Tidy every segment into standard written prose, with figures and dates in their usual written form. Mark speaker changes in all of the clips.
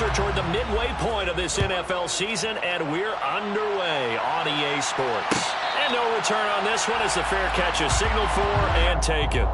Speaker 1: closer toward the midway point of this NFL season, and we're underway on EA Sports. And no return on this one as the fair catch is signaled for and taken.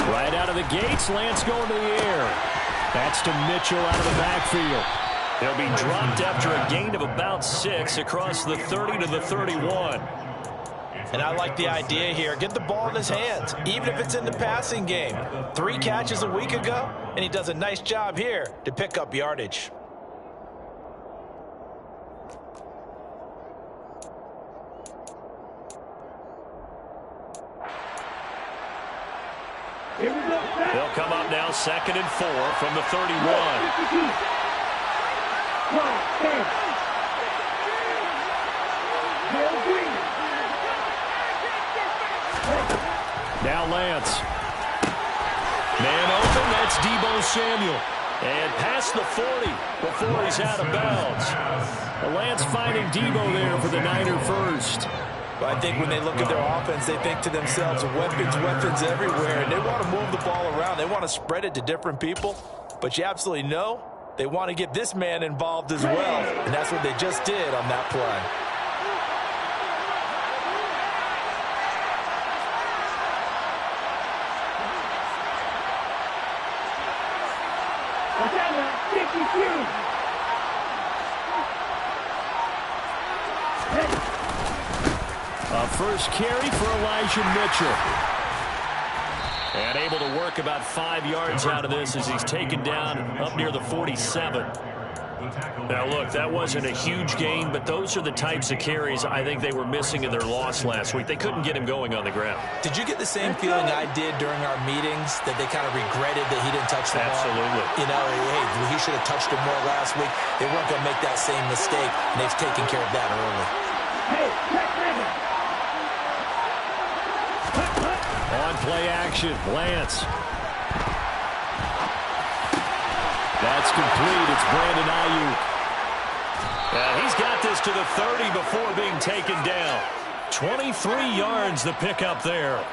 Speaker 1: Right out of the gates, Lance going to the air. That's to Mitchell out of the backfield. He'll be dropped after a gain of about 6 across the 30 to the 31.
Speaker 2: And I like the idea here. Get the ball in his hands, even if it's in the passing game. 3 catches a week ago, and he does a nice job here to pick up yardage.
Speaker 1: They'll come up now 2nd and 4 from the 31. Now Lance. Man open, that's Deebo Samuel. And past the 40 before he's out of bounds. Lance finding Deebo there for the Niner first.
Speaker 2: But I think when they look at their offense, they think to themselves, weapons, weapons everywhere. And they want to move the ball around. They want to spread it to different people. But you absolutely know they want to get this man involved as well. And that's what they just did on that play.
Speaker 1: First carry for Elijah Mitchell. And able to work about 5 yards out of this as he's taken down up near the 47. Now, look, that wasn't a huge gain, but those are the types of carries I think they were missing in their loss last week. They couldn't get him going on the ground.
Speaker 2: Did you get the same feeling I did during our meetings, that they kind of regretted that he didn't touch the ball?
Speaker 1: Absolutely.
Speaker 2: You know, hey, he should have touched it more last week. They weren't going to make that same mistake, and they've taken care of that early.
Speaker 1: On play action, Lance. That's complete. It's Brandon Ayuk. And he's got this to the 30 before being taken down. 23 yards the pickup there.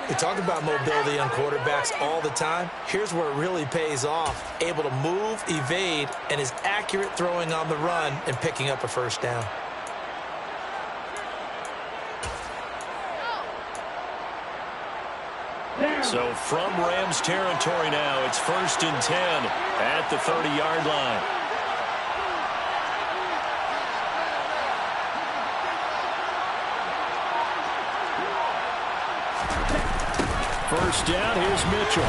Speaker 2: We talk about mobility on quarterbacks all the time. Here's where it really pays off. Able to move, evade, and is accurate throwing on the run and picking up a first down.
Speaker 1: So from Rams territory now, it's 1st and 10 at the 30-yard line. First down, here's Mitchell.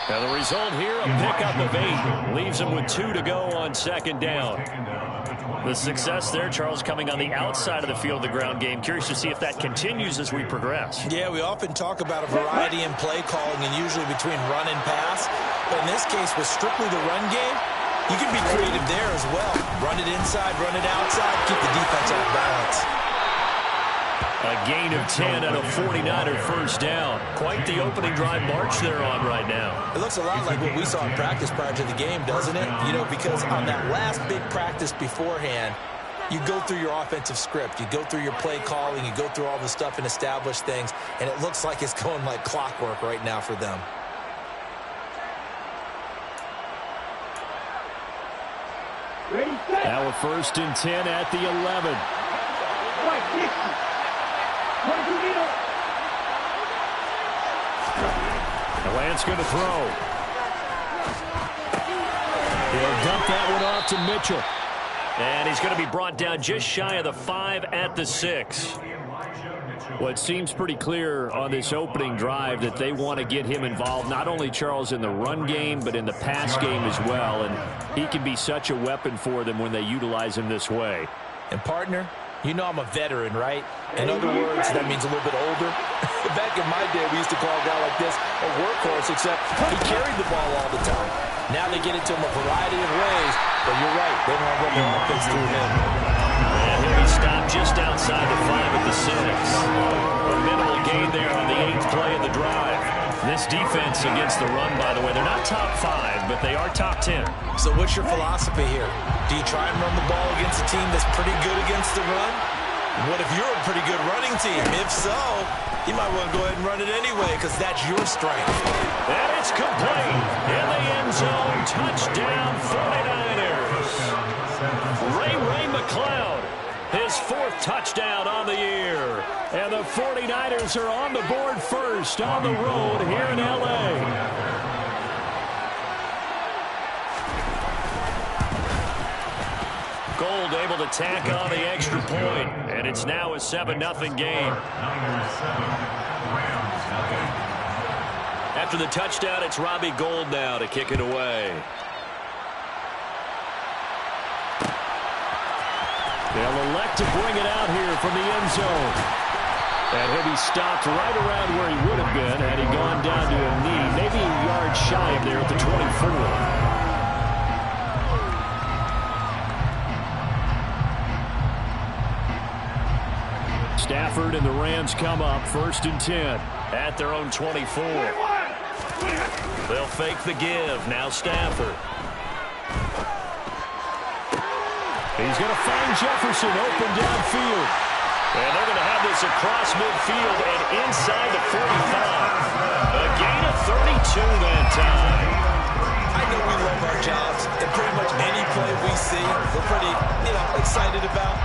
Speaker 1: Now the result here, a pickup of 8. Leaves him with 2 to go on 2nd down. The success there, Charles, coming on the outside of the field, the ground game. Curious to see if that continues as we progress.
Speaker 2: Yeah, we often talk about a variety in play calling and usually between run and pass. But in this case, with strictly the run game, you can be creative there as well. Run it inside, run it outside, keep the defense off balance.
Speaker 1: A gain of 10 and a 49er first down. Quite the opening drive march they're on right now.
Speaker 2: It looks a lot like what we saw in practice prior to the game, doesn't it? You know, because on that last big practice beforehand, you go through your offensive script. You go through your play calling. You go through all the stuff and establish things. And it looks like it's going like clockwork right now for them.
Speaker 1: Now a 1st and 10 at the 11. Lance going to throw. He'll dump that one off to Mitchell. And he's going to be brought down just shy of the 5 at the 6. Well, it seems pretty clear on this opening drive that they want to get him involved, not only, Charles, in the run game, but in the pass game as well. And he can be such a weapon for them when they utilize him this way.
Speaker 2: And, partner, you know I'm a veteran, right? In other words, that means a little bit older. Back in my day, we used to call a guy like this a workhorse, except he carried the ball all the time. Now they get it to him a variety of ways, but you're right. They want to run their offense through him.
Speaker 1: And he'll be stopped just outside the 5 at the 6. A minimal gain there on the 8th play of the drive. This defense against the run, by the way, they're not top 5, but they are top 10.
Speaker 2: So what's your philosophy here? Do you try and run the ball against a team that's pretty good against the run? What if you're a pretty good running team? If so, you might want to go ahead and run it anyway because that's your strength.
Speaker 1: And it's complete. In the end zone, touchdown 49ers. Ray McLeod, his 4th touchdown on the year. And the 49ers are on the board first on the road here in L.A. Gold able to tack on the extra point, and it's now a 7-0 game. After the touchdown, it's Robbie Gould now to kick it away. They'll elect to bring it out here from the end zone. And he'll be stopped right around where he would have been had he gone down to a knee, maybe a yard shy of there at the 24. Stafford and the Rams come up 1st and 10 at their own 24. They'll fake the give. Now Stafford. He's going to find Jefferson open downfield. And they're going to have this across midfield and inside the 45. A gain of 32 that time.
Speaker 2: I know we love our jobs, and pretty much any play we see, we're pretty, excited about.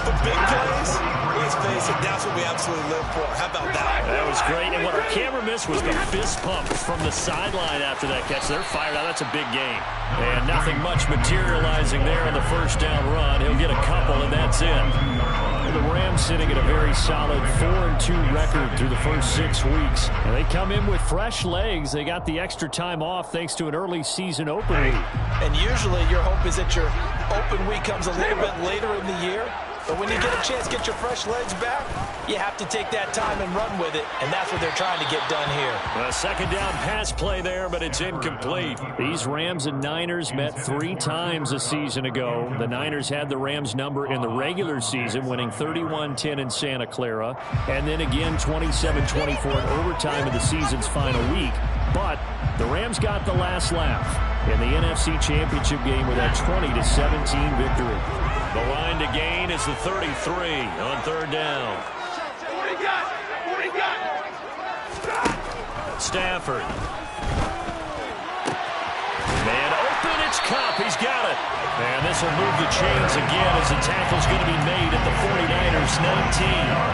Speaker 2: But big plays, let's face it, that's what we absolutely live for. How about that?
Speaker 1: That was great, and what our camera missed was the fist pump from the sideline after that catch. They're fired out. That's a big game. And nothing much materializing there on the first down run. He'll get a couple, and that's it. The Rams sitting at a very solid 4-2 record through the first 6 weeks. And they come in with fresh legs. They got the extra time off thanks to an early season open week.
Speaker 2: And usually your hope is that your open week comes a little bit later in the year. But when you get a chance to get your fresh legs back, you have to take that time and run with it. And that's what they're trying to get done here.
Speaker 1: A second down pass play there, but it's incomplete. These Rams and Niners met 3 times a season ago. The Niners had the Rams number in the regular season, winning 31-10 in Santa Clara. And then again 27-24 in overtime in the season's final week. But the Rams got the last laugh in the NFC Championship game with that 20-17 victory. The line to gain is the 33 on 3rd down. Stafford. Man open, it's Cup. He's got it. And this will move the chains again as the tackle's going to be made at the 49ers 19.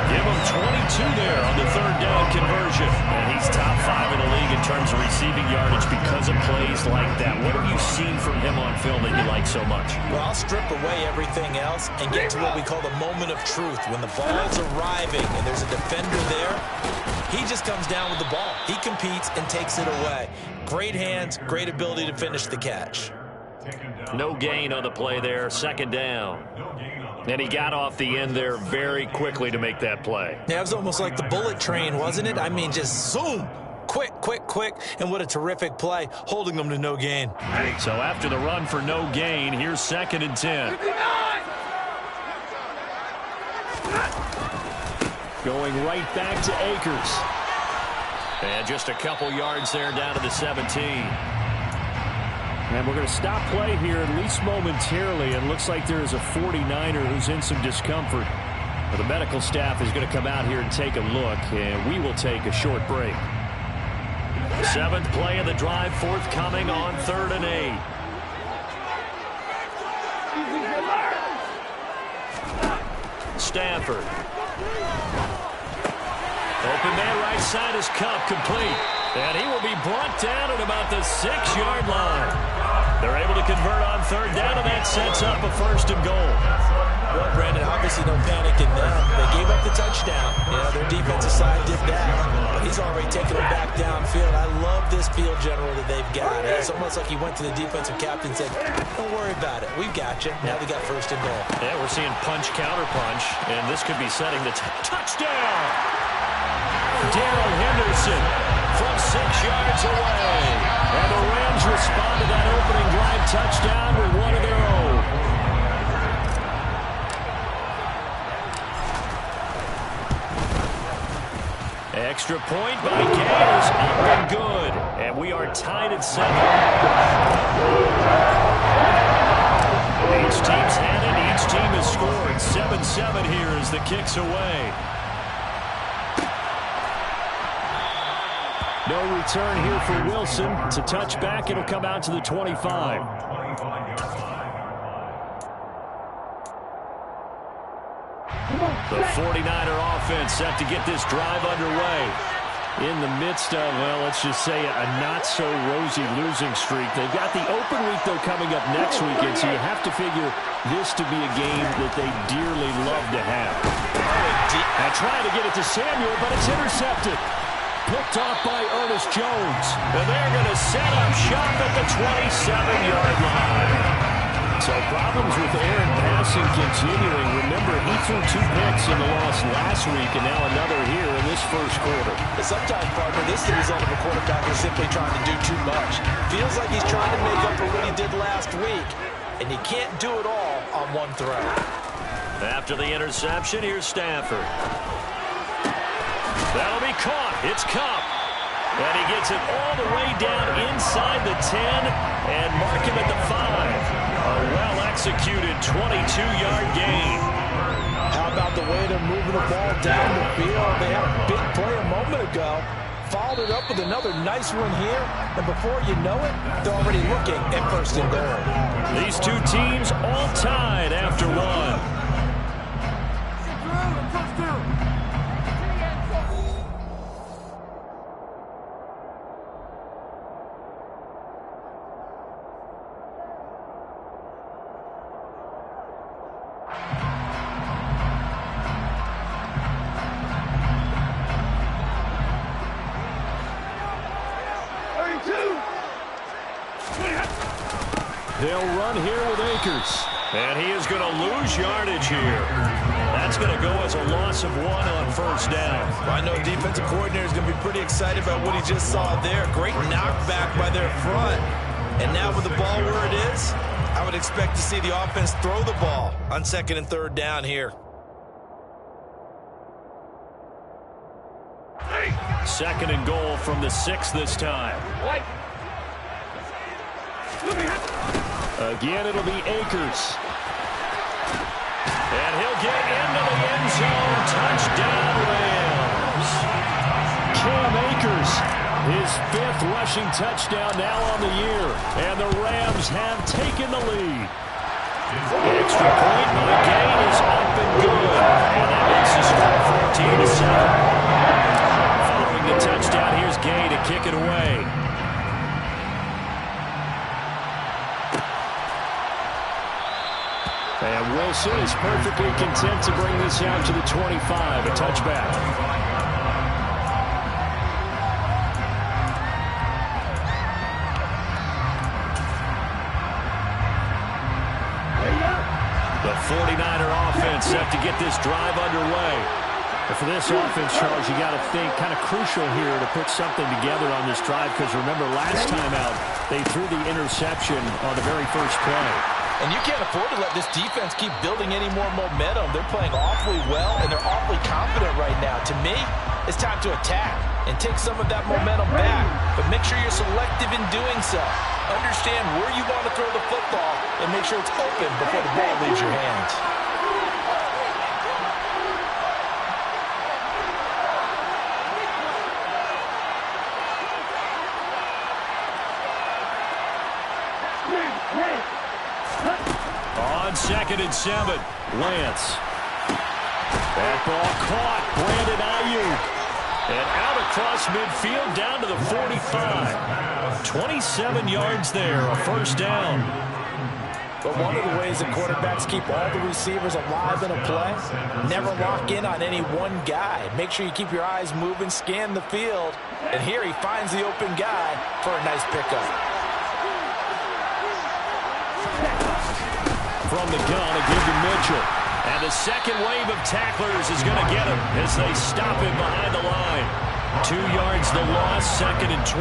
Speaker 1: Give him 22 there on the 3rd down conversion. And he's top 5 in the league in terms of receiving yardage because of plays like that. What have you seen from him on film that you like so much?
Speaker 2: Well, I'll strip away everything else and get to what we call the moment of truth. When the ball's arriving and there's a defender there, he just comes down with the ball. He competes and takes it away. Great hands, great ability to finish the catch.
Speaker 1: No gain on the play there, 2nd down. And he got off the end there very quickly to make that play.
Speaker 2: Yeah, it was almost like the bullet train, wasn't it? I mean, just zoom. Quick, quick, quick. And what a terrific play, holding them to no gain.
Speaker 1: So after the run for no gain, here's 2nd and 10. Going right back to Akers. And just a couple yards there down to the 17. And we're going to stop play here, at least momentarily. It looks like there is a 49er who's in some discomfort. But the medical staff is going to come out here and take a look, and we will take a short break. 7th play of the drive, forthcoming on 3rd and 8. Stafford. Open man right side is Cup, complete. And he will be brought down at about the 6-yard line. They're able to convert on 3rd down, and that sets up a 1st and goal.
Speaker 2: Well, Brandon, obviously no panic in them. They gave up the touchdown. Their defensive side did that. But he's already taken them back downfield. I love this field general that they've got. It's almost like he went to the defensive captain and said, don't worry about it. We've got you. Now they got first and goal.
Speaker 1: Yeah, we're seeing punch, counter punch, and this could be setting the touchdown. Darrell Henderson from 6 yards away. And the Rams respond to that opening drive touchdown with one of their own. Extra point by Gators, up and good. And we are tied at 7. Each team's had it, each team has scored. 7-7 here as the kick's away. No return here for Wilson. It's a touchback. It'll come out to the 25. The 49er offense set to get this drive underway. In the midst of, well, let's just say a not-so-rosy losing streak. They've got the open week, though, coming up next weekend, so you have to figure this to be a game that they dearly love to have. Now trying to get it to Samuel, but it's intercepted. Picked off by Ernest Jones. And they're going to set up shop at the 27-yard line. So problems with Aaron passing continuing. Remember, he threw 2 picks in the loss last week, and now another here in this first quarter.
Speaker 2: Sometimes, partner, this is the result of a quarterback who's simply trying to do too much. Feels like he's trying to make up for what he did last week, and he can't do it all on one throw.
Speaker 1: After the interception, here's Stafford. That'll be caught. It's Kupp. And he gets it all the way down inside the 10 and mark him at the 5. A well-executed 22-yard gain.
Speaker 2: How about the way they're moving the ball down the field? They had a big play a moment ago. Followed it up with another nice one here. And before you know it, they're already looking at first and goal.
Speaker 1: These two teams all tied after one. They'll run here with Akers. And he is going to lose yardage here. That's going to go as a loss of 1 on first down.
Speaker 2: Well, I know defensive coordinator is going to be pretty excited about what he just saw there. Great knockback by their front. And now with the ball where it is, I would expect to see the offense throw the ball on 2nd and 3rd down here.
Speaker 1: 2nd and goal from the 6 this time. Again, it'll be Akers. And he'll get into the end zone. Touchdown, Rams. Cam Akers, his 5th rushing touchdown now on the year. And the Rams have taken the lead. Extra point by Gain is up and good. And that makes the score 14-7. Following the touchdown, here's Gain to kick it away. And Wilson is perfectly content to bring this out to the 25, a touchback. The 49er offense set to get this drive underway. But for this offense, Charles, you got to think kind of crucial here to put something together on this drive, because remember last time out they threw the interception on the very first play.
Speaker 2: And you can't afford to let this defense keep building any more momentum. They're playing awfully well, and they're awfully confident right now. To me, it's time to attack and take some of that momentum back. But make sure you're selective in doing so. Understand where you want to throw the football and make sure it's open before the ball leaves your hands.
Speaker 1: On 2nd and 7, Lance. That ball caught. Brandon Ayuk. And out across midfield down to the 45. 27 yards there, a first down.
Speaker 2: But one of the ways that quarterbacks keep all the receivers alive in a play, never lock in on any one guy. Make sure you keep your eyes moving, scan the field. And here he finds the open guy for a nice pickup.
Speaker 1: From the gun, a give to Mitchell. And the second wave of tacklers is going to get him as they stop him behind the line. 2 yards the loss, 2nd and 12.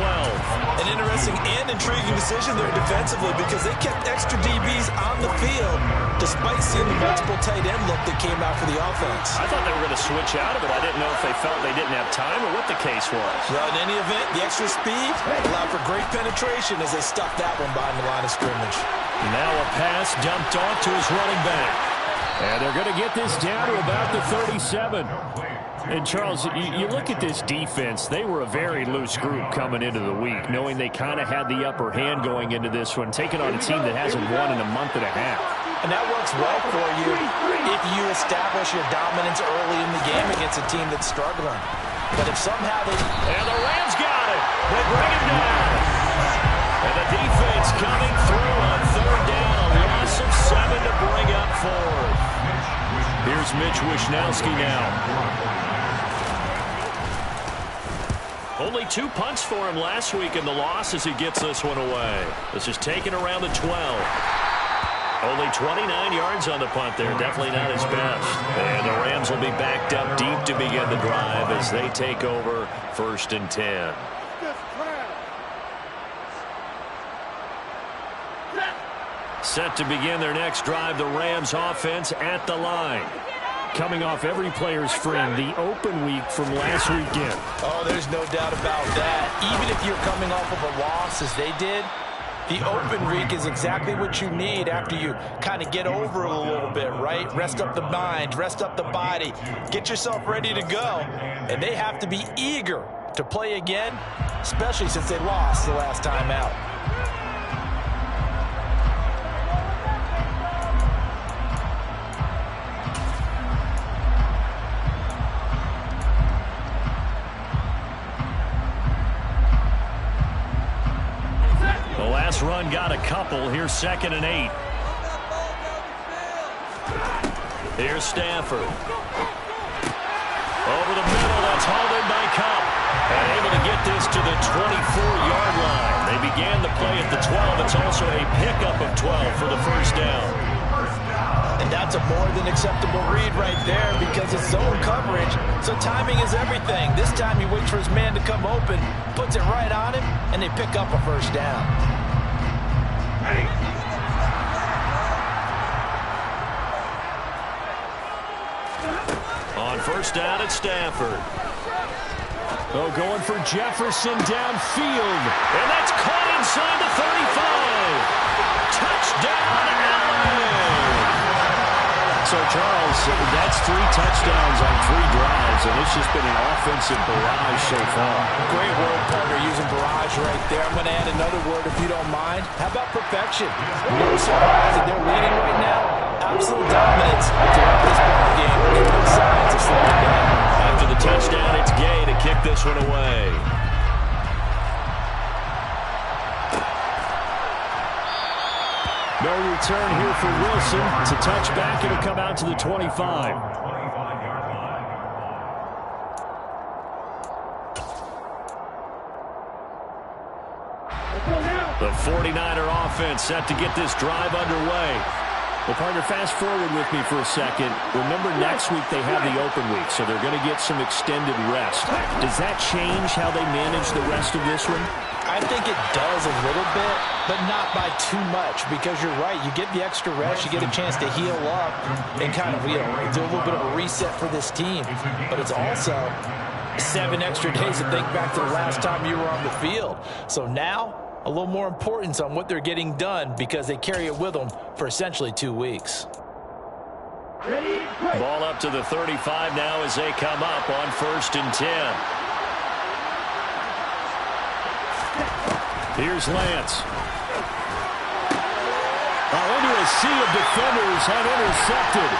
Speaker 2: An interesting and intriguing decision there defensively because they kept extra DBs on the field despite seeing the multiple tight end look that came out for the offense.
Speaker 1: I thought they were going to switch out of it. I didn't know if they felt they didn't have time or what the case was.
Speaker 2: Well, in any event, the extra speed allowed for great penetration as they stuffed that one behind the line of scrimmage.
Speaker 1: Now a pass dumped off to his running back. And they're going to get this down to about the 37. And, Charles, you look at this defense, they were a very loose group coming into the week, knowing they kind of had the upper hand going into this one, taking on a team that hasn't won in a month and a half.
Speaker 2: And that works well for you if you establish your dominance early in the game against a team that's struggling. But if somehow they...
Speaker 1: And the Rams got it. They bring it down. And the defense coming through on 3rd down, a loss of 7 to bring up 4th. Here's Mitch Wishnowski now. Only 2 punts for him last week in the loss as he gets this one away. This is taken around the 12. Only 29 yards on the punt there. Definitely not his best. And the Rams will be backed up deep to begin the drive as they take over 1st and 10. Set to begin their next drive, the Rams offense at the line. Coming off every player's friend, the open week from last weekend.
Speaker 2: Oh, there's no doubt about that. Even if you're coming off of a loss as they did, the open week is exactly what you need after you kind of get over it a little bit, right? Rest up the mind, rest up the body, get yourself ready to go. And they have to be eager to play again, especially since they lost the last time out.
Speaker 1: Run got a couple. Here's 2nd and 8. Here's Stafford. Over the middle. That's hauled in by Cup. And able to get this to the 24-yard line. They began the play at the 12. It's also a pickup of 12 for the 1st down.
Speaker 2: And that's a more than acceptable read right there because it's zone coverage. So timing is everything. This time he waits for his man to come open, puts it right on him, and they pick up a 1st down.
Speaker 1: On 1st down at Stafford. Oh, going for Jefferson downfield. And that's caught inside the 35. Touchdown, Allen. So, Charles, that's 3 touchdowns on 3 drives, and it's just been an offensive barrage so far.
Speaker 2: Great word, partner, using barrage right there. I'm going to add another word if you don't mind. How about perfection? No surprise that they're leading right now. Absolute dominance throughout this ball game. And no signs of slowing down.
Speaker 1: After the touchdown, it's Gay to kick this one away. No return here for Wilson. It's a touchback. It'll come out to the 25. The 49er offense set to get this drive underway. Well, partner, fast forward with me for a second. Remember, next week they have the open week, so they're going to get some extended rest. Does that change how they manage the rest of this one?
Speaker 2: I think it does a little bit, but not by too much, because you're right. You get the extra rest. You get a chance to heal up and kind of, do a little bit of a reset for this team. But it's also 7 extra days to think back to the last time you were on the field. So now, a little more importance on what they're getting done because they carry it with them for essentially 2 weeks.
Speaker 1: Ball up to the 35 now as they come up on 1st and 10. Here's Lance. Into a sea of defenders have intercepted.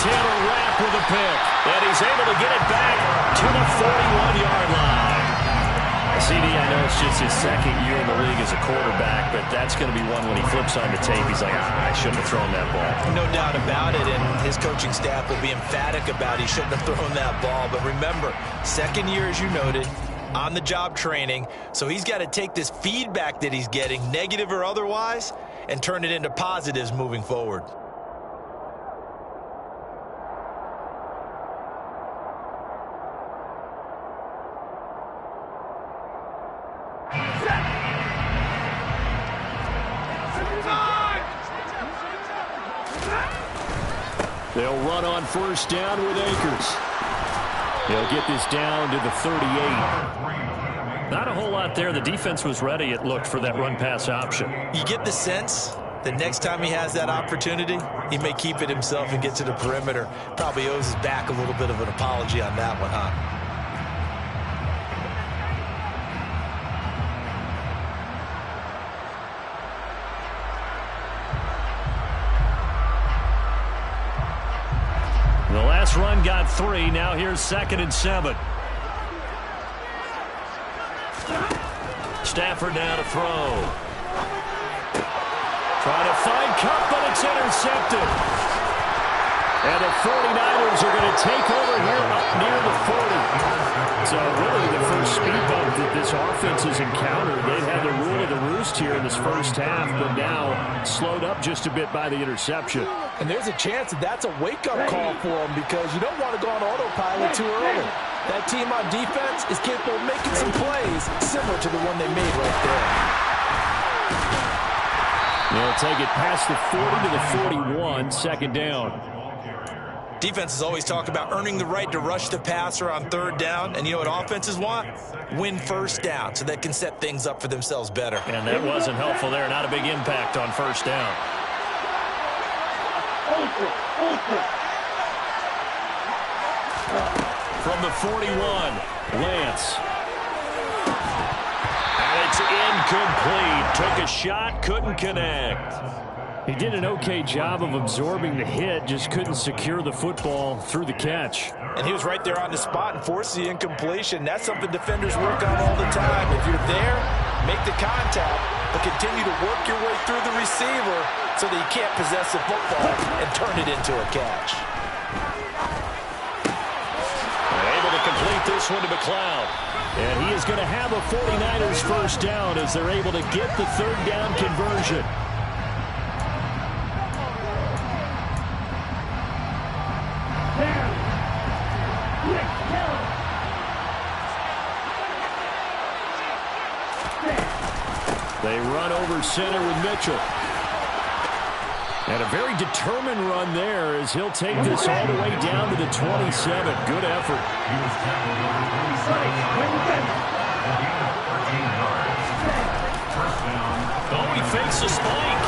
Speaker 1: Taylor Rapp with a pick. And he's able to get it back to the 41-yard line. CD, I know it's just his second year in the league as a quarterback, but that's going to be one when he flips on the tape, he's like, I shouldn't have thrown that ball.
Speaker 2: No doubt about it, and his coaching staff will be emphatic about he shouldn't have thrown that ball. But remember, second year, as you noted, on-the-job training, so he's got to take this feedback that he's getting, negative or otherwise, and turn it into positives moving forward.
Speaker 1: They'll run on first down with Akers. He'll get this down to the 38. Not a whole lot there. The defense was ready, it looked, for that run-pass option.
Speaker 2: You get the sense that next time he has that opportunity, he may keep it himself and get to the perimeter. Probably owes his back a little bit of an apology on that one, huh?
Speaker 1: The last run got 3. Now here's 2nd and 7. Stafford now to throw. Trying to find Cup, but it's intercepted. And the 49ers are going to take over here up near the 40. So really the first speed bump that this offense has encountered. They've had the rule of the roost here in this first half, but now slowed up just a bit by the interception.
Speaker 2: And there's a chance that that's a wake-up call for them, because you don't want to go on autopilot too early. That team on defense is capable of making some plays similar to the one they made right there.
Speaker 1: They'll take it past the 40 to the 41, 2nd down.
Speaker 2: Defenses always talk about earning the right to rush the passer on 3rd down. And you know what offenses want? Win first down so they can set things up for themselves better.
Speaker 1: And that wasn't helpful there. Not a big impact on first down. From the 41, Lance. And it's incomplete. Took a shot, couldn't connect. He did an okay job of absorbing the hit, just couldn't secure the football through the catch.
Speaker 2: And he was right there on the spot and forced the incompletion. That's something defenders work on all the time. If you're there, make the contact, but continue to work your way through the receiver so that you can't possess the football and turn it into a catch.
Speaker 1: Able to complete this one to McLeod. And he is going to have a 49ers first down as they're able to get the 3rd down conversion. They run over center with Mitchell. And a very determined run there as he'll take this all the way down to the 27. Good effort. Oh, he fakes a spike.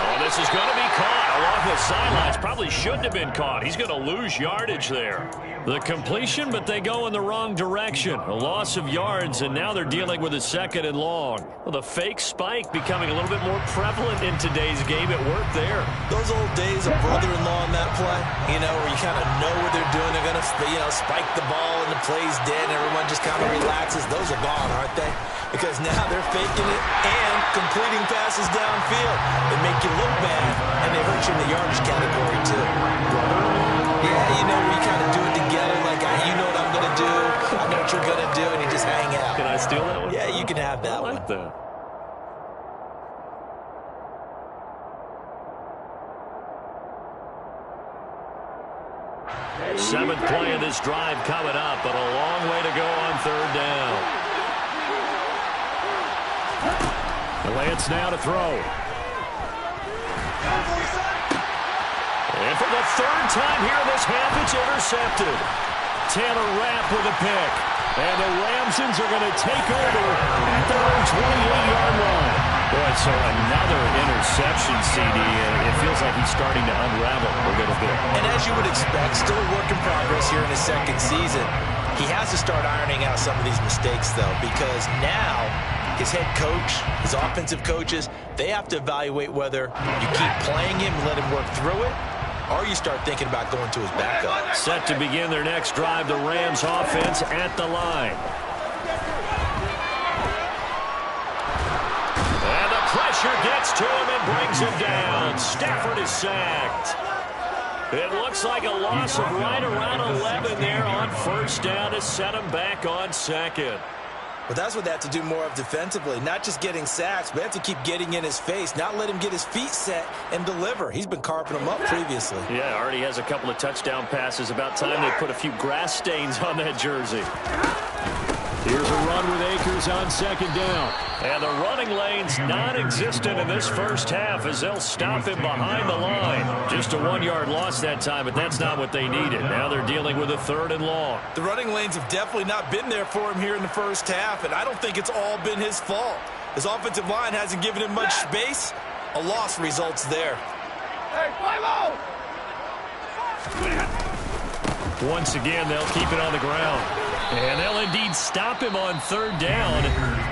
Speaker 1: Oh, this is going to be caught along the sidelines. Probably shouldn't have been caught. He's going to lose yardage there. The completion, but they go in the wrong direction. A loss of yards, and now they're dealing with a 2nd and long. Well, the fake spike becoming a little bit more prevalent in today's game. It worked there.
Speaker 2: Those old days of brother-in-law in that play, you know, where you kind of know what they're doing. They're going to, you know, spike the ball and the play's dead and everyone just kind of relaxes. Those are gone, aren't they? Because now they're faking it and completing passes downfield. They make you look bad, and they hurt you in the yardage category, too. Yeah, you know, we kind of do it together, like, you know what I'm going to do, I know what you're going to do, and you just hang out.
Speaker 1: Can I steal that one?
Speaker 2: Yeah, you can have that one.
Speaker 1: I like that. Seventh play of this drive coming up, but a long way to go on 3rd down. Lance now to throw. And for the 3rd time here in this half, it's intercepted. Taylor Rapp with a pick. And the Ramsons are going to take over at their own 28-yard line. Boy, so another interception, CD. It feels like he's starting to unravel a little bit.
Speaker 2: And as you would expect, still a work in progress here in his 2nd season. He has to start ironing out some of these mistakes, though, because now his head coach, his offensive coaches, they have to evaluate whether you keep playing him and let him work through it, or you start thinking about going to his backup.
Speaker 1: Set to begin their next drive, the Rams offense at the line. pressure gets to him and brings him down. Stafford is sacked. It looks like a loss of right around 11 there on first down to set him back on second.
Speaker 2: Well, that's what they have to do more of defensively. Not just getting sacks, but they have to keep getting in his face, not let him get his feet set and deliver. He's been carving them up previously.
Speaker 1: Yeah, already has a couple of touchdown passes. About time they put a few grass stains on that jersey. Here's a run with Akers on second down. And the running lane's non-existent in this first half as they'll stop him behind the line. Just a 1-yard loss that time, but that's not what they needed. Now they're dealing with a 3rd and long.
Speaker 2: The running lanes have definitely not been there for him here in the first half, and I don't think it's all been his fault. His offensive line hasn't given him much space. A loss results there.
Speaker 3: Hey, Philo!
Speaker 1: Once again, they'll keep it on the ground. And they'll indeed stop him on 3rd down.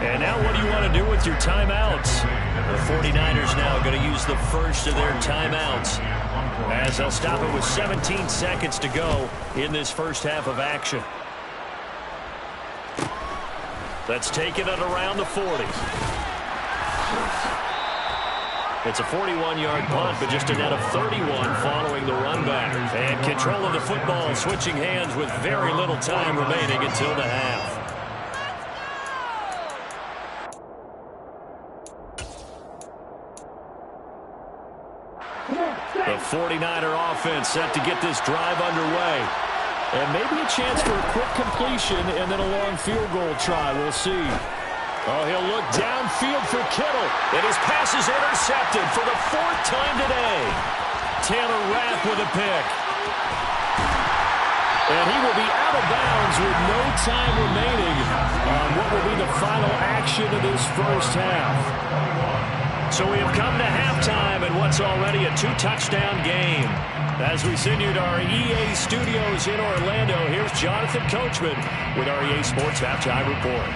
Speaker 1: And now what do you want to do with your timeouts? The 49ers now going to use the first of their timeouts as they'll stop it with 17 seconds to go in this first half of action. Let's take it at around the 40. It's a 41-yard punt, but just a net of 31 following the run back. And control of the football switching hands with very little time remaining until the half. The 49er offense set to get this drive underway. And maybe a chance for a quick completion and then a long field goal try. We'll see. Oh, he'll look downfield for Kittle. And his pass is intercepted for the 4th time today. Taylor Rapp with a pick. And he will be out of bounds with no time remaining on what will be the final action of this first half. So we have come to halftime in what's already a 2-touchdown game. As we send you to our EA studios in Orlando, here's Jonathan Coachman with our EA Sports Halftime Report.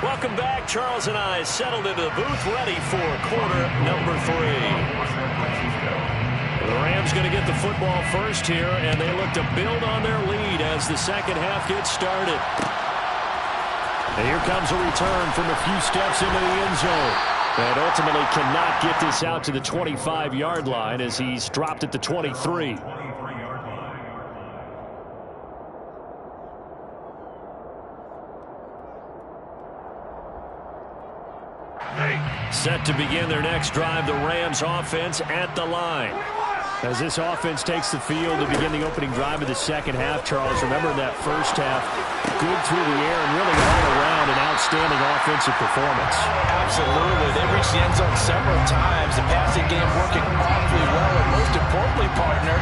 Speaker 1: Welcome back. Charles and I settled into the booth ready for quarter number 3. The Rams going to get the football first here, and they look to build on their lead as the second half gets started. And here comes a return from a few steps into the end zone. And ultimately cannot get this out to the 25-yard line as he's dropped at the 23. Set to begin their next drive, the Rams offense at the line. As this offense takes the field to begin the opening drive of the second half, Charles, remember in that first half, good through the air and really all around an outstanding offensive performance.
Speaker 2: Absolutely. They reached the end zone several times. The passing game working awfully well, and most importantly, partner,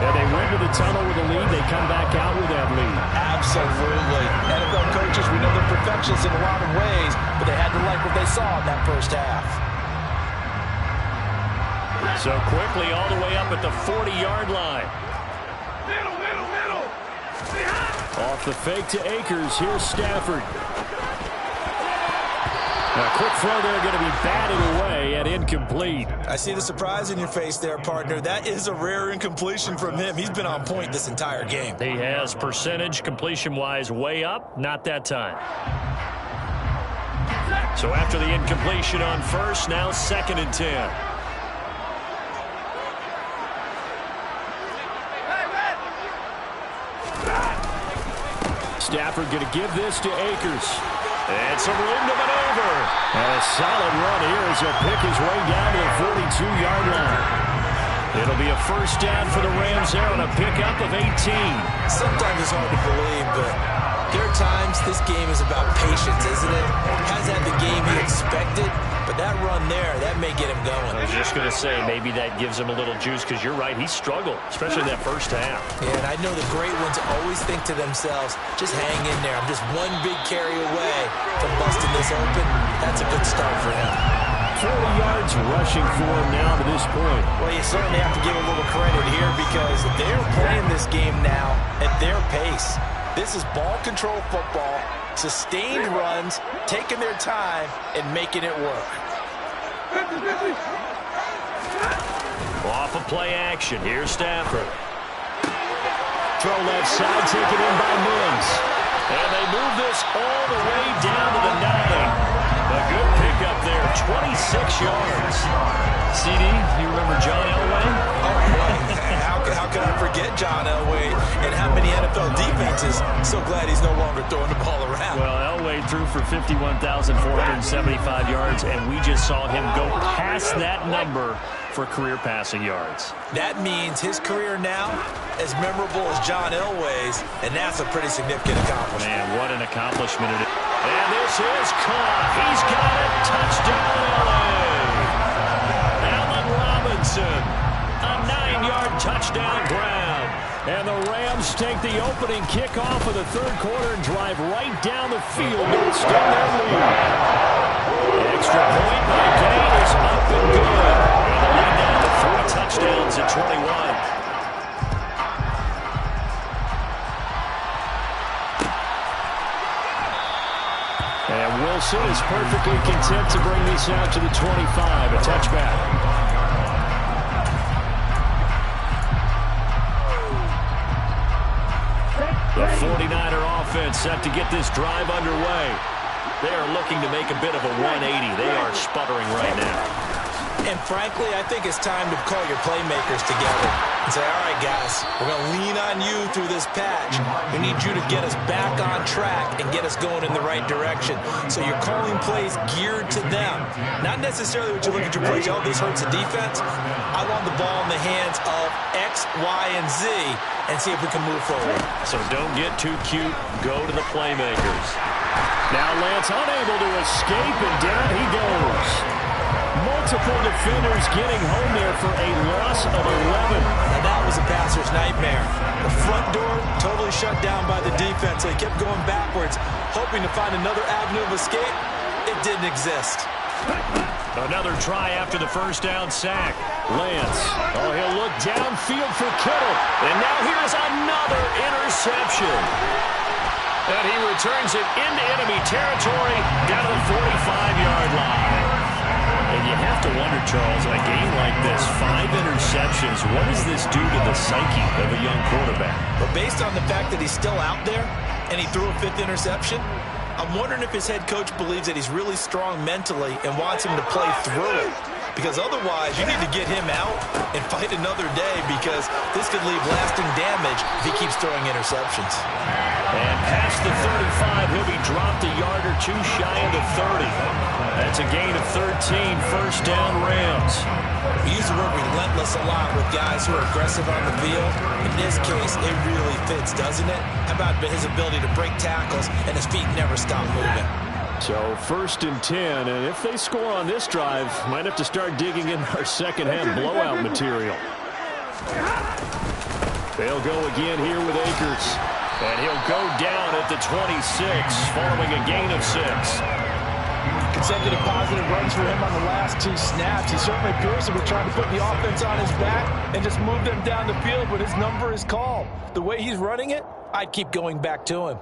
Speaker 1: and they went to the tunnel with a lead. They come back out with that lead.
Speaker 2: Absolutely. NFL coaches, we know they're perfectionists in a lot of ways, but they had to like what they saw in that first half.
Speaker 1: So quickly all the way up at the 40-yard line.
Speaker 3: Middle.
Speaker 1: Off the fake to Akers. Here's Stafford. A quick throw there going to be batted away and incomplete.
Speaker 2: I see the surprise in your face there, partner. That is a rare incompletion from him. He's been on point this entire game.
Speaker 1: He has percentage completion-wise way up. Not that time. So after the incompletion on first, now 2nd and 10. Stafford going to give this to Akers. And some room to maneuver. And a solid run here as he'll pick his way down to the 42-yard line. It'll be a first down for the Rams there on a pickup of 18.
Speaker 2: Sometimes it's hard to believe, but there are times this game is about patience, isn't it? Hasn't had the game he expected, but that run there, that may get him going.
Speaker 1: I was just going to say, maybe that gives him a little juice, because you're right, he struggled, especially that first half.
Speaker 2: Yeah, and I know the great ones always think to themselves, just hang in there. I'm just one big carry away from busting this open. That's a good start for him.
Speaker 1: 40 yards rushing for him now to this point.
Speaker 2: Well, you certainly have to give a little credit here because they're playing this game now at their pace. This is ball control football, sustained runs, taking their time, and making it work.
Speaker 1: Off of play action, here's Stafford. Throw left side, taken in by Mims. And they move this all the way down to the 9. A good pickup 26 yards. CD, you remember John Elway?
Speaker 2: Oh, boy. How could I forget John Elway and how many NFL defenses? So glad he's no longer throwing the ball around.
Speaker 1: Well, Elway threw for 51,475 yards, and we just saw him go past that number for career passing yards.
Speaker 2: That means his career now as memorable as John Elway's, and that's a pretty significant accomplishment.
Speaker 1: Man, what an accomplishment it is. And this is caught. He's got it. Touchdown, LA. Allen Robinson, a 9-yard touchdown grab. And the Rams take the opening kickoff of the third quarter and drive right down the field to extend their lead. Extra point by Gay is up and good. And the lead down to 3 touchdowns at 21. And Wilson is perfectly content to bring this out to the 25, a touchback. The 49er offense set to get this drive underway. They are looking to make a bit of a 180. They are sputtering right now.
Speaker 2: And frankly, I think it's time to call your playmakers together and say, all right, guys, we're going to lean on you through this patch. We need you to get us back on track and get us going in the right direction. So you're calling plays geared to them. Not necessarily what you look at your plays, oh, this hurts the defense. I want the ball in the hands of X, Y, and Z and see if we can move forward.
Speaker 1: So don't get too cute. Go to the playmakers. Now Lance unable to escape, and down he goes. Multiple defenders getting home there for a loss of 11.
Speaker 2: Now that was a passer's nightmare. The front door totally shut down by the defense. So he kept going backwards, hoping to find another avenue of escape. It didn't exist.
Speaker 1: Another try after the first down sack. Lance. Oh, he'll look downfield for Kittle. And now here's another interception. And he returns it into enemy territory down to the 45-yard line. And you have to wonder, Charles, in a game like this, 5 interceptions, what does this do to the psyche of a young quarterback?
Speaker 2: But based on the fact that he's still out there and he threw a 5th interception, I'm wondering if his head coach believes that he's really strong mentally and wants him to play through it. Because otherwise, you need to get him out and fight another day, because this could leave lasting damage if he keeps throwing interceptions.
Speaker 1: And past the 35, he'll be dropped a yard or two shy of the 30. That's a gain of 13, first down Rams.
Speaker 2: We use the word relentless a lot with guys who are aggressive on the field. In this case, it really fits, doesn't it? How about his ability to break tackles and his feet never stop moving?
Speaker 1: So first and 10, and if they score on this drive, might have to start digging in our second-half blowout material. They'll go again here with Akers. And he'll go down at the 26, following a gain of 6.
Speaker 4: Consecutive positive runs for him on the last 2 snaps. He certainly appears to be trying to put the offense on his back and just move them down the field, but his number is called. The way he's running it, I'd keep going back to him.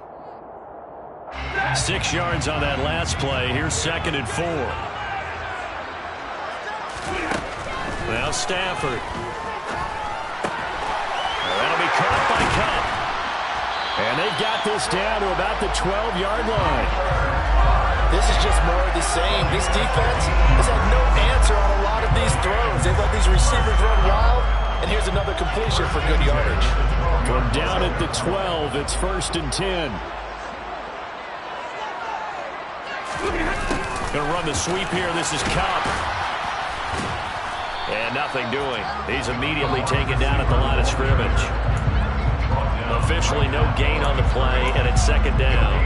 Speaker 1: 6 yards on that last play. Here's 2nd and 4. Now Stafford. That'll be caught by Cup. And they've got this down to about the 12-yard line.
Speaker 4: This is just more of the same. This defense has had no answer on a lot of these throws. They've let these receivers run wild, and here's another completion for good yardage.
Speaker 1: From down at the 12, it's 1st and 10. Going to run the sweep here. This is Cup. And nothing doing. He's immediately taken down at the line of scrimmage. Officially no gain on the play, and it's 2nd down.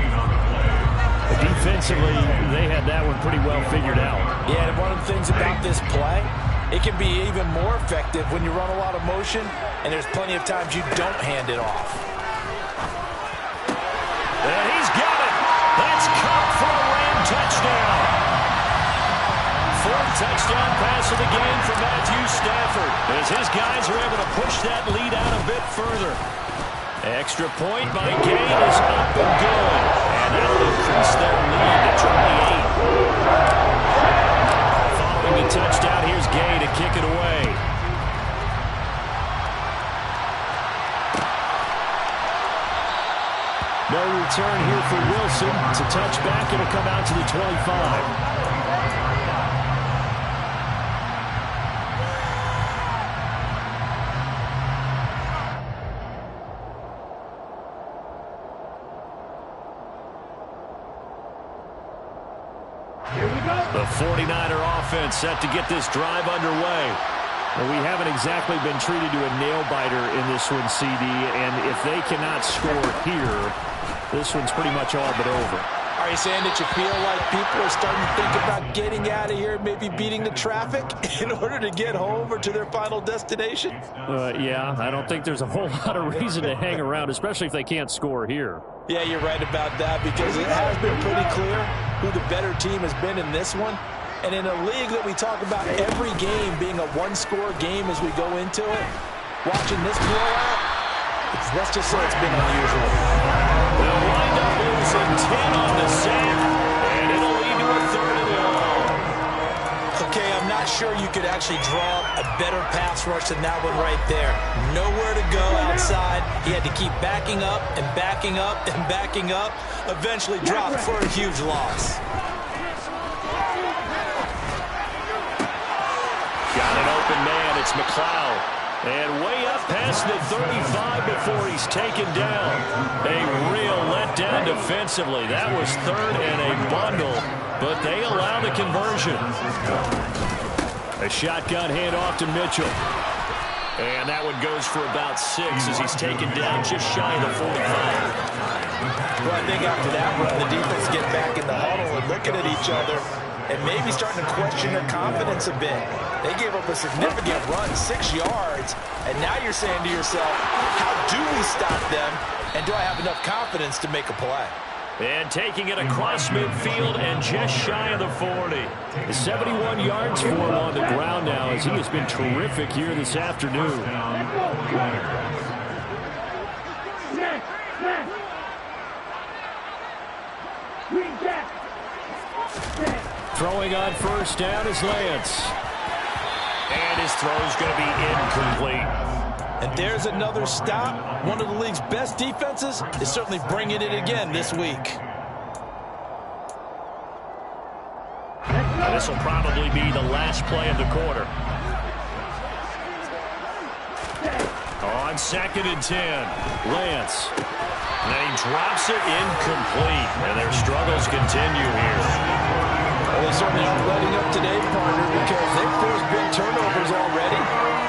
Speaker 4: Defensively, they had that one pretty well figured out. Yeah, and one of the things about this play, it can be even more effective when you run a lot of motion, and there's plenty of times you don't hand it off.
Speaker 1: And he's got it. That's Cup for a Ram touchdown. 4th touchdown pass of the game for Matthew Stafford, as his guys are able to push that lead out a bit further. Extra point by Gay is up and good. And that'll increase their lead to 28. Following the touchdown, here's Gay to kick it away. No return here for Wilson. It's a touchback. It'll come out to the 25. The 49er offense set to get this drive underway.
Speaker 5: Well, we haven't exactly been treated to a nail-biter in this one, CD, and if they cannot score here, this one's pretty much all but over.
Speaker 4: Are you saying that you feel like people are starting to think about getting out of here, maybe beating the traffic in order to get home or to their final destination?
Speaker 5: Yeah, I don't think there's a whole lot of reason to hang around, especially if they can't score here.
Speaker 4: Yeah, you're right about that, because it has been pretty clear who the better team has been in this one. And in a league that we talk about every game being a one-score game as we go into it, watching this blowout, let's just say it's been unusual.
Speaker 1: They'll wind up losing 10 on the sack, and it'll lead to a 3rd and long.
Speaker 2: Okay, I'm not sure you could actually draw a better pass rush than that one right there. Nowhere to go outside. He had to keep backing up and backing up and backing up. Eventually dropped for a huge loss.
Speaker 1: Got an open man. It's McLeod. And way up past the 35 before he's taken down. A real letdown defensively. That was 3rd and a bundle, but they allow the conversion. A shotgun handoff to Mitchell. And that one goes for about 6 as he's taken down just shy of the 45.
Speaker 4: Well, I think after that run, the defense get back in the huddle and looking at each other and maybe starting to question their confidence a bit. They gave up a significant run, 6 yards, and now you're saying to yourself, how do we stop them, and do I have enough confidence to make a play?
Speaker 1: And taking it across midfield and just shy of the 40. 71 yards for him on the ground now as he has been terrific here this afternoon. Throwing on 1st down is Lance. And his throw is going to be incomplete.
Speaker 4: And there's another stop. One of the league's best defenses is certainly bringing it again this week.
Speaker 1: And this will probably be the last play of the quarter. On 2nd and 10, Lance. And then he drops it incomplete. And their struggles continue here.
Speaker 4: Well, they certainly aren't letting up today, partner, because they've forced big turnovers already.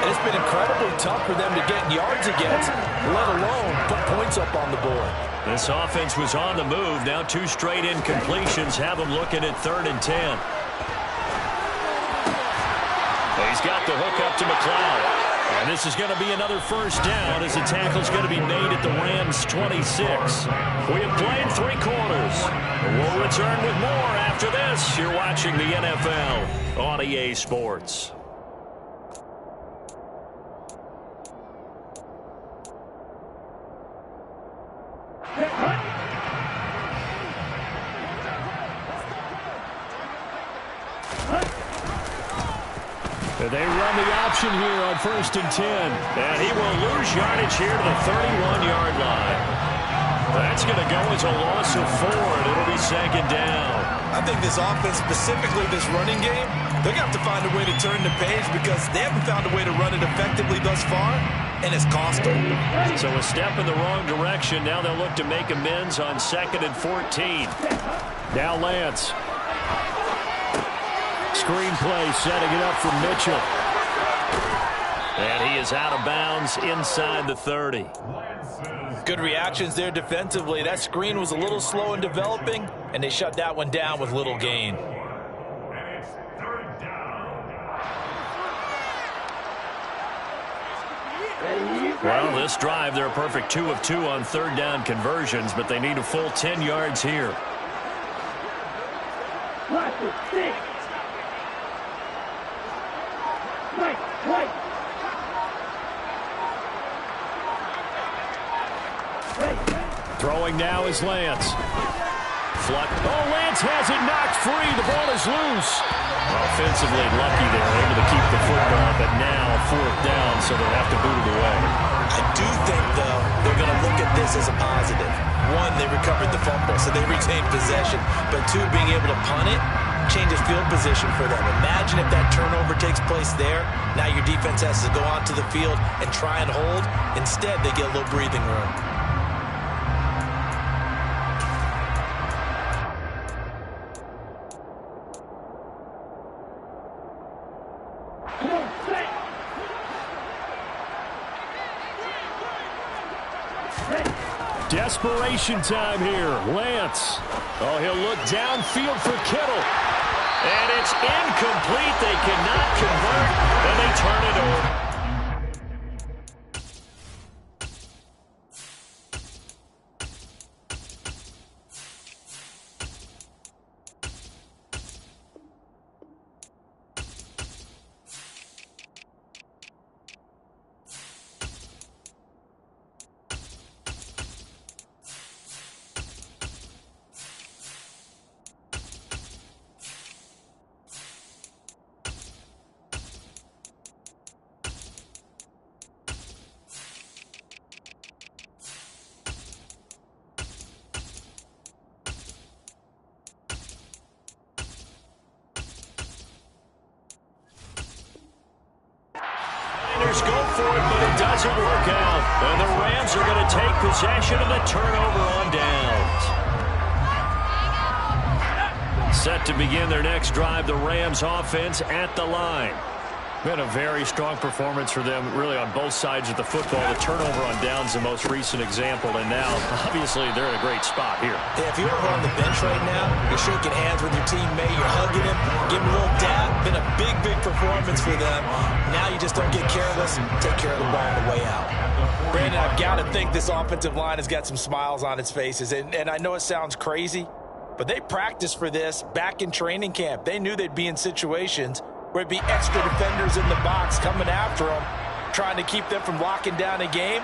Speaker 4: And it's been incredibly tough for them to get yards against, let alone put points up on the board.
Speaker 1: This offense was on the move. Now 2 straight incompletions have them looking at 3rd and 10. He's got the hook up to McLeod. And this is going to be another 1st down as the tackle's going to be made at the Rams' 26. We have played 3 quarters. We'll return with more after this. You're watching the NFL on EA Sports. They run the option here on 1st and 10. And he will lose yardage here to the 31-yard line. That's going to go as a loss of 4, and it'll be 2nd down.
Speaker 2: I think this offense, specifically this running game, they're going to have to find a way to turn the page because they haven't found a way to run it effectively thus far, and it's cost them.
Speaker 1: So a step in the wrong direction. Now they'll look to make amends on 2nd and 14. Now Lance. Screenplay setting it up for Mitchell. And he is out of bounds inside the 30.
Speaker 4: Good reactions there defensively. That screen was a little slow in developing, and they shut that one down with little gain.
Speaker 1: Well, this drive, they're a perfect 2 of 2 on 3rd down conversions, but they need a full 10 yards here. Throwing now is Lance. Oh, Lance has it knocked free. The ball is loose. Offensively lucky there, able to keep the football, but now 4th down, so they'll have to boot it away.
Speaker 2: I do think, though, they're going to look at this as a positive. 1, they recovered the fumble, so they retained possession. But 2, being able to punt it changes field position for them. Imagine if that turnover takes place there. Now your defense has to go onto the field and try and hold. Instead, they get a little breathing room.
Speaker 1: Desperation time here. Lance. Oh, he'll look downfield for Kittle. And it's incomplete. They cannot convert, and they turn it over. Go for it, but it doesn't work out. And the Rams are going to take possession of the turnover on downs. Set to begin their next drive, the Rams offense at the line. Been a very strong performance for them, really, on both sides of the football. The turnover on downs, the most recent example, and now, obviously, they're in a great spot here.
Speaker 2: Yeah, if you're over on the bench right now, you're shaking hands with your teammate, you're hugging him, giving him a little dab. Been a big, big performance for them. Now you just don't get careless and take care of the ball on the way out.
Speaker 4: Brandon, I've got to think this offensive line has got some smiles on its faces, and I know it sounds crazy, but they practiced for this back in training camp. They knew they'd be in situations where it'd be extra defenders in the box coming after them, trying to keep them from locking down a game.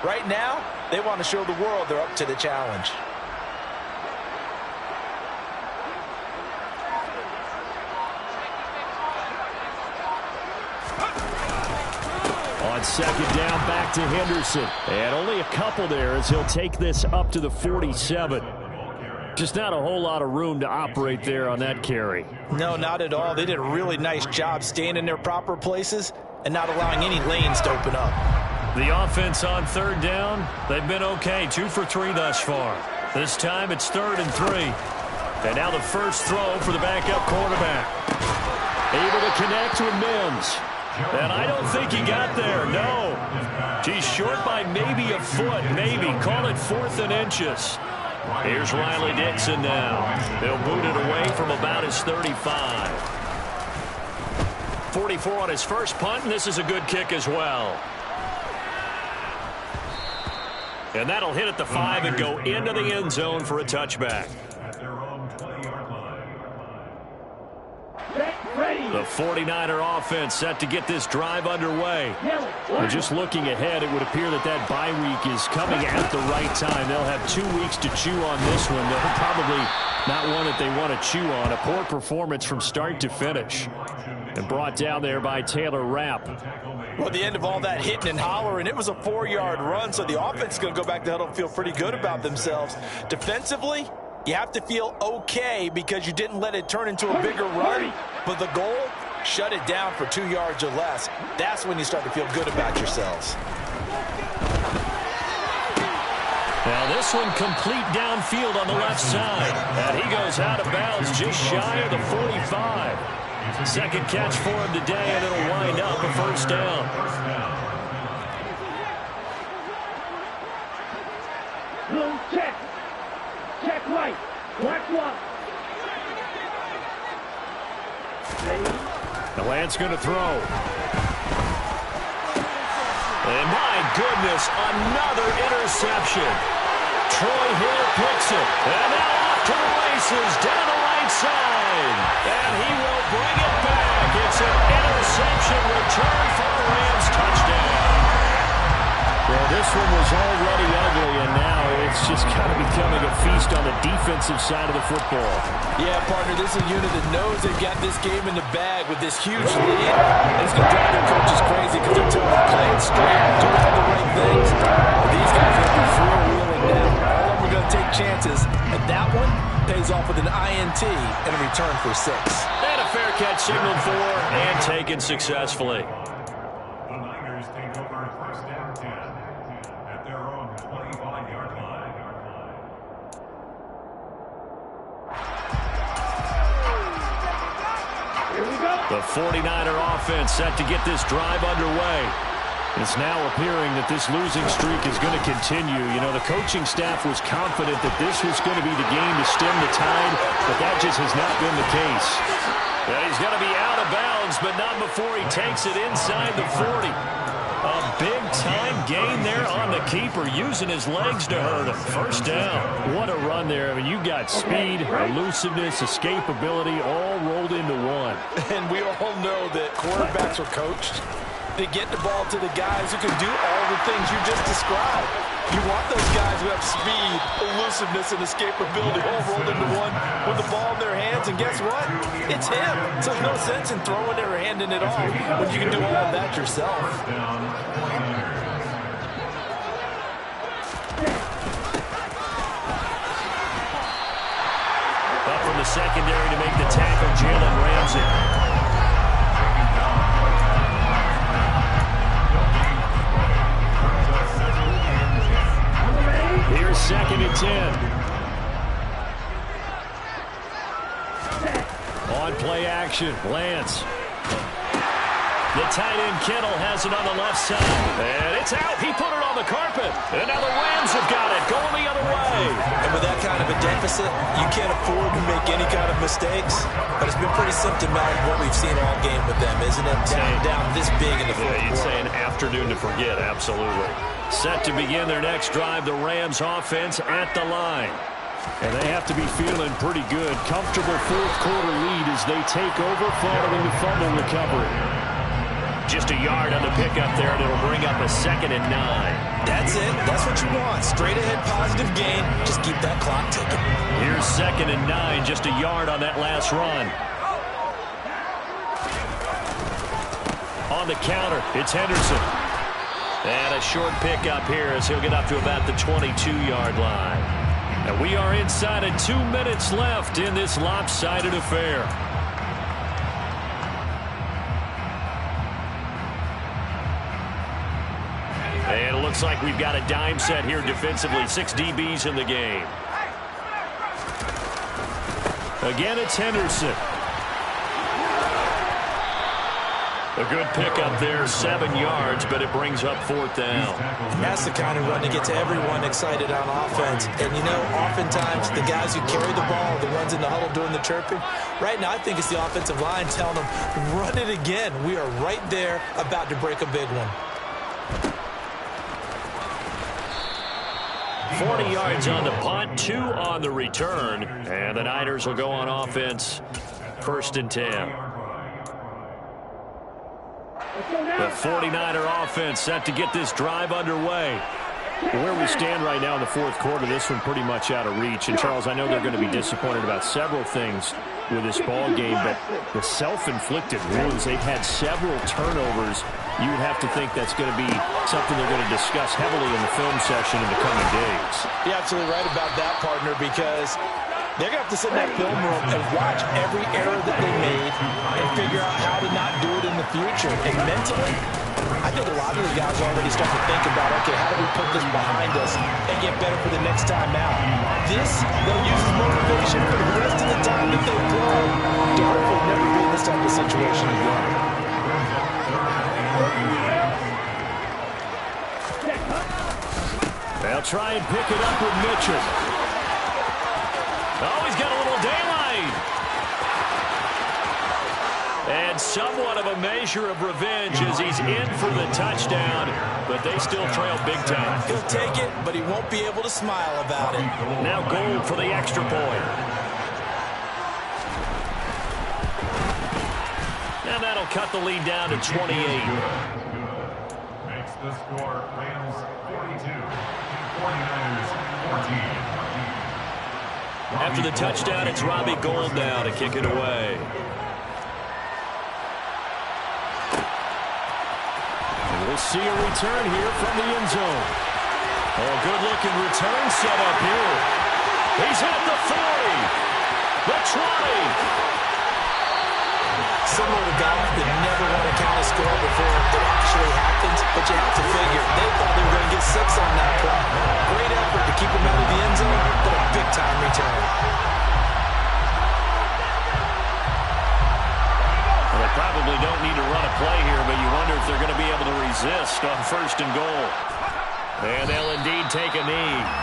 Speaker 4: Right now, they want to show the world they're up to the challenge.
Speaker 1: On second down, back to Henderson. And only a couple there as he'll take this up to the 47. Just not a whole lot of room to operate there on that carry.
Speaker 4: No, not at all. They did a really nice job staying in their proper places and not allowing any lanes to open up.
Speaker 1: The offense on third down, they've been okay. 2 for 3 thus far. This time it's 3rd and 3. And now the first throw for the backup quarterback. Able to connect with Mims. And I don't think he got there, no. He's short by maybe a foot, maybe. Call it 4th and inches. Here's Riley Dixon now. They'll boot it away from about his 35. 44 on his first punt, and this is a good kick as well. And that'll hit at the 5 and go into the end zone for a touchback. The 49er offense set to get this drive underway. And just looking ahead, it would appear that that bye week is coming at the right time. They'll have 2 weeks to chew on this one. They're probably not one that they want to chew on. A poor performance from start to finish. And brought down there by Taylor Rapp.
Speaker 4: Well, at the end of all that hitting and hollering, it was a 4-yard run, so the offense is going to go back to huddle and feel pretty good about themselves. Defensively, you have to feel okay because you didn't let it turn into a bigger run, but the goal, shut it down for 2 yards or less. That's when you start to feel good about yourselves.
Speaker 1: Now this one complete downfield on the left side. And he goes out of bounds just shy of the 45. Second catch for him today, and it'll wind up a first down.
Speaker 3: Check. Check right. Black one.
Speaker 1: The Lance going to throw. And my goodness, another interception. Troy Hill picks it. And now off to the races down the right side. And he will bring it back. It's an interception return for a Rams touchdown. Well, this one was already ugly, and now it's just kind of becoming a feast on the defensive side of the football.
Speaker 4: Yeah, partner, this is a unit that knows they've got this game in the bag with this huge lead. And it's going to drive their coaches crazy because they're telling them, play it straight, do all the right things. But these guys are going to be freewheeling now. All of them are going to take chances, and that one pays off with an INT and a return for 6.
Speaker 1: And a fair catch signaled for and taken successfully. The 49er offense set to get this drive underway.
Speaker 5: It's now appearing that this losing streak is going to continue. You know, the coaching staff was confident that this was going to be the game to stem the tide, but that just has not been the case.
Speaker 1: And he's going to be out of bounds, but not before he takes it inside the 40. A big-time gain there on the keeper, using his legs to hurt him. First down.
Speaker 5: What a run there. I mean, you got speed, elusiveness, escapability, all rolled into one.
Speaker 4: And we all know that quarterbacks are coached to get the ball to the guys who can do all the things you just described. You want those guys who have speed, elusiveness, and escapability all rolled into one with the ball in their hands, and guess what? It's him. So there's no sense in throwing their hand in it all when you can do all of that yourself.
Speaker 1: Up from the secondary to make the tackle, Jalen Ramsey. Here's 2nd and 10. On play action, Lance. The tight end Kittle has it on the left side. And it's out. He put it on the carpet. And now the Rams have got it, going the other way.
Speaker 2: And with that kind of a deficit, you can't afford to make any kind of mistakes. But it's been pretty symptomatic of what we've seen all game with them, isn't it? Down this big in the fourth quarter.
Speaker 1: You'd say an afternoon to forget, absolutely. Set to begin their next drive, the Rams offense at the line.
Speaker 5: And they have to be feeling pretty good. Comfortable fourth quarter lead as they take over following the fumble recovery.
Speaker 1: Just a yard on the pickup there, and it'll bring up a 2nd and 9.
Speaker 2: That's it. That's what you want. Straight ahead positive gain. Just keep that clock ticking.
Speaker 1: Here's 2nd and 9, just a yard on that last run. On the counter, it's Henderson. And a short pickup here as he'll get up to about the 22-yard line. And we are inside of 2 minutes left in this lopsided affair. And it looks like we've got a dime set here defensively. 6 DBs in the game. Again, it's Henderson. A good pickup there, 7 yards, but it brings up 4th down.
Speaker 2: That's the kind of run that gets everyone excited on offense. And, you know, oftentimes the guys who carry the ball, the ones in the huddle doing the chirping, right now I think it's the offensive line telling them, run it again. We are right there about to break a big one.
Speaker 1: 40 yards on the punt, 2 on the return. And the Niners will go on offense, 1st and 10. The 49er offense set to get this drive underway.
Speaker 5: Where we stand right now in the fourth quarter, this one pretty much out of reach. And, Charles, I know they're going to be disappointed about several things with this ball game, but the self-inflicted wounds, they've had several turnovers. You would have to think that's going to be something they're going to discuss heavily in the film session in the coming days.
Speaker 4: You're absolutely right about that, partner, because they're going to have to sit in that film room and watch every error that they made and figure out how to not do it in the future. And mentally, I think a lot of the guys are already starting to think about, okay, how do we put this behind us and get better for the next time out? This, they'll use as motivation for the rest of the time that they play to hopefully never be in this type of situation again.
Speaker 1: They'll try and pick it up with Mitchell. Oh, he's got a little daylight. And somewhat of a measure of revenge as he's in for the touchdown, but they still trail big time.
Speaker 2: He'll take it, but he won't be able to smile about it.
Speaker 1: Now Gold for the extra point. And that'll cut the lead down to 28.
Speaker 6: Makes the score Rams 42, 49ers 14.
Speaker 1: After the touchdown, it's Robbie Gould now to kick it away. And we'll see a return here from the end zone. Oh, good-looking return set up here. He's at the 40, the 20.
Speaker 2: Similar to golf, they never want to count a score before it actually happens, but you have to figure they thought they were going to get 6 on that play. Great effort to keep him out of the end zone, but a big-time return.
Speaker 1: Well, they probably don't need to run a play here, but you wonder if they're going to be able to resist on first and goal. And they'll indeed take a knee.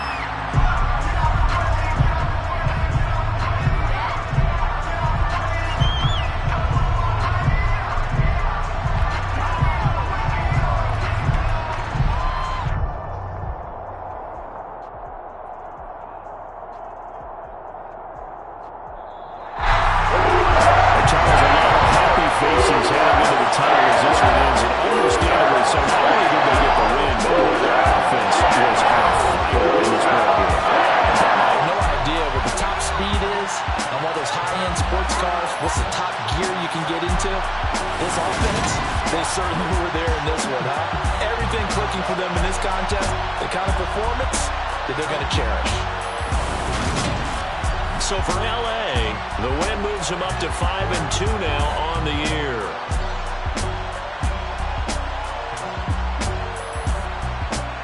Speaker 2: What's the top gear you can get into? This offense, they certainly were there in this one, huh? Everything clicking for them in this contest, the kind of performance that they're going to cherish.
Speaker 1: So for LA, the win moves them up to 5-2 now on the year.